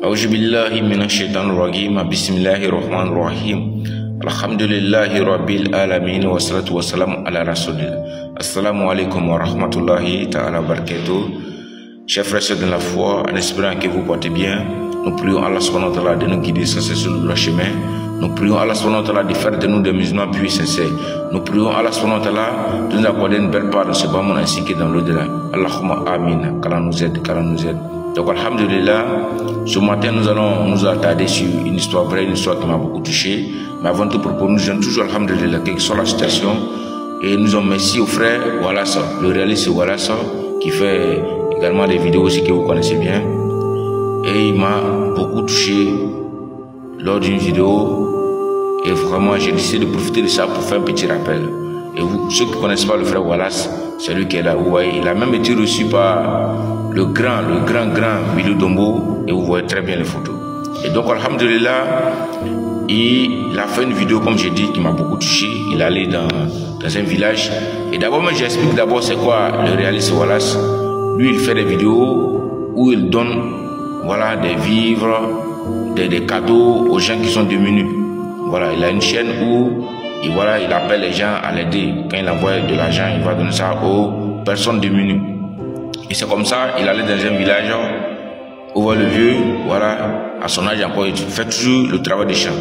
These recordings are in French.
أعوذ بالله من الشيطان الرجيم بسم الله الرحمن الرحيم الحمد لله رب العالمين والصلاة والسلام على رسول الله. Assalamu alaikum wa rahmatullahi ta'ala barakatuh. Chers frères et sœurs de la foi, en espérant que vous portez bien, nous prions Allah subhanahu wa ta'ala de nous guider sans cesse sur le droit chemin. Nous prions Allah subhanahu wa ta'ala de faire de nous des musulmans puis sincères. Nous prions Allah subhanahu wa ta'ala de nous accorder une belle part de ce bas monde ainsi que dans l'au-delà. Allahumma amin. Qu'Allah nous aide, qu'Allah nous aide. Donc alhamdulillah, ce matin nous allons nous attarder sur une histoire vraie, une histoire qui m'a beaucoup touché. Mais avant tout, pour nous disons toujours alhamdulillah, quelle que soit la situation. Et nous en merci au frère Wallace, le réaliste Wallace, qui fait également des vidéos aussi que vous connaissez bien. Et il m'a beaucoup touché lors d'une vidéo. Et vraiment, j'ai décidé de profiter de ça pour faire un petit rappel. Et vous, ceux qui ne connaissent pas le frère Wallace, c'est lui qui est là. Vous voyez, il a même été reçu par le grand Bilou Dombo. Et vous voyez très bien les photos. Et donc, alhamdulillah, il a fait une vidéo, comme j'ai dit, qui m'a beaucoup touché. Il est allé dans un village. Et d'abord, moi, j'explique d'abord c'est quoi le réaliste Wallace. Lui, il fait des vidéos où il donne, voilà, des vivres, des cadeaux aux gens qui sont démunis. Voilà, il a une chaîne où il appelle les gens à l'aider. Quand il envoie de l'argent, il va donner ça aux personnes démunies. Et c'est comme ça, il allait dans un village où le vieux, voilà, à son âge encore, il fait toujours le travail des champs.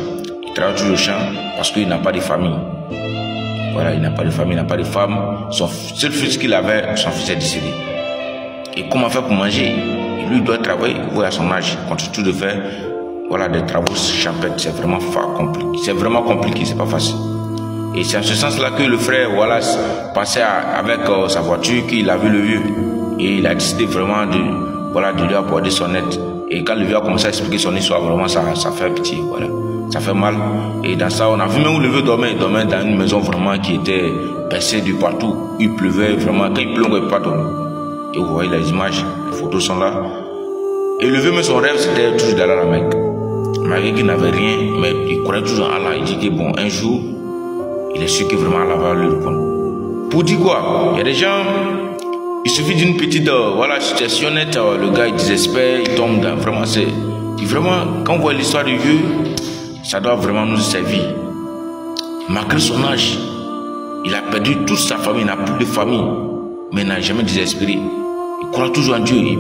Il travaille toujours au champ parce qu'il n'a pas de famille. Voilà, il n'a pas de famille, il n'a pas de femme. Son seul fils qu'il avait, son fils est décédé. Et comment faire pour manger? Lui doit travailler, vous voyez, à son âge, il continue tout de faire. Voilà, des travaux champêtres, c'est vraiment compliqué. C'est vraiment compliqué, c'est pas facile. Et c'est en ce sens-là que le frère Wallace passait avec sa voiture, qu'il a vu le vieux. Et il a décidé vraiment de lui apporter son aide. Et quand le vieux a commencé à expliquer son histoire, vraiment, ça fait pitié, voilà. Ça fait mal. Et dans ça, on a vu même où le vieux dormait. Il dormait dans une maison vraiment qui était percée de partout. Il pleuvait vraiment. Quand il pleut, on ne peut pas dormir. Et vous voyez les images, les photos sont là. Et le vieux, mais son rêve, c'était toujours d'aller à la Mecque. Malgré qu'il n'avait rien, mais il croyait toujours en Allah. Il dit que bon, un jour, il est sûr que vraiment Allah va lui répondre. Pour dire quoi? Il y a des gens, il suffit d'une petite situation nette, le gars il désespère, il tombe dans vraiment vraiment, quand on voit l'histoire du vieux, ça doit vraiment nous servir. Malgré son âge, il a perdu toute sa famille, il n'a plus de famille, mais il n'a jamais désespéré. Il croit toujours en Dieu.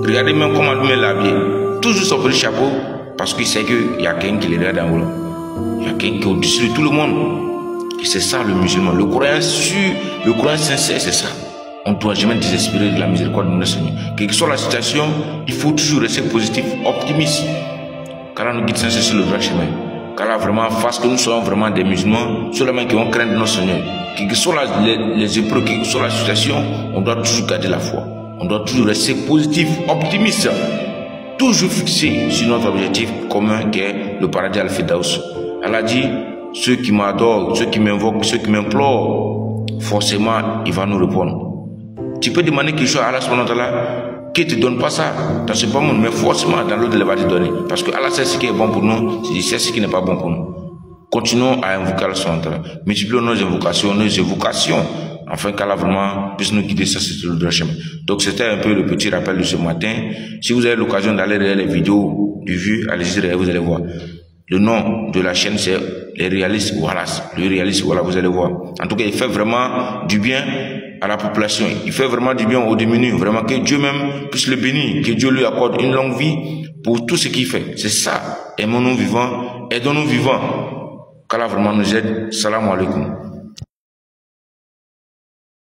Regardez même comment lui l'a habillé. Toujours son petit chapeau. Parce qu'il sait qu'il y a quelqu'un qui le regarde en haut. Il y a quelqu'un qui est au-dessus de tout le monde. Et c'est ça le musulman. Le croyant sûr, le croyant sincère, c'est ça. On ne doit jamais désespérer de la miséricorde de notre Seigneur. Quelle que soit la situation, il faut toujours rester positif, optimiste. Qu'Allah nous guide sincère sur le droit chemin. Qu'Allah vraiment fasse que nous soyons vraiment des musulmans, seulement qui ont crainte de notre Seigneur. Quelles que soient les épreuves, quelle que soit la situation, on doit toujours garder la foi. On doit toujours rester positif, optimiste. Toujours fixé sur notre objectif commun qui est le paradis al-Firdaus. Elle a dit, ceux qui m'adorent, ceux qui m'invoquent, ceux qui m'implorent, forcément, il va nous répondre. Tu peux demander quelque chose à Allah subhanahu wa ta'ala qui ne te donne pas ça dans ce bas monde, mais forcément dans l'autre il va te donner. Parce que Allah sait ce qui est bon pour nous, c'est ce qui n'est pas bon pour nous. Continuons à invoquer Allah subhanahu wa ta'ala. Multiplions nos évocations, afin qu'Allah vraiment puisse nous guider sur le droit chemin. Donc c'était un peu le petit rappel de ce matin. Si vous avez l'occasion d'aller regarder les vidéos du vieux, allez-y, vous allez voir. Le nom de la chaîne c'est Les Réalistes Wallace. Le Réaliste Wallace, vous allez voir. En tout cas, il fait vraiment du bien à la population. Il fait vraiment du bien aux démunis. Vraiment que Dieu même puisse le bénir. Que Dieu lui accorde une longue vie pour tout ce qu'il fait. C'est ça. Aimons-nous vivants. Aidons-nous vivants. Qu'Allah vraiment nous aide. Salam alaikum.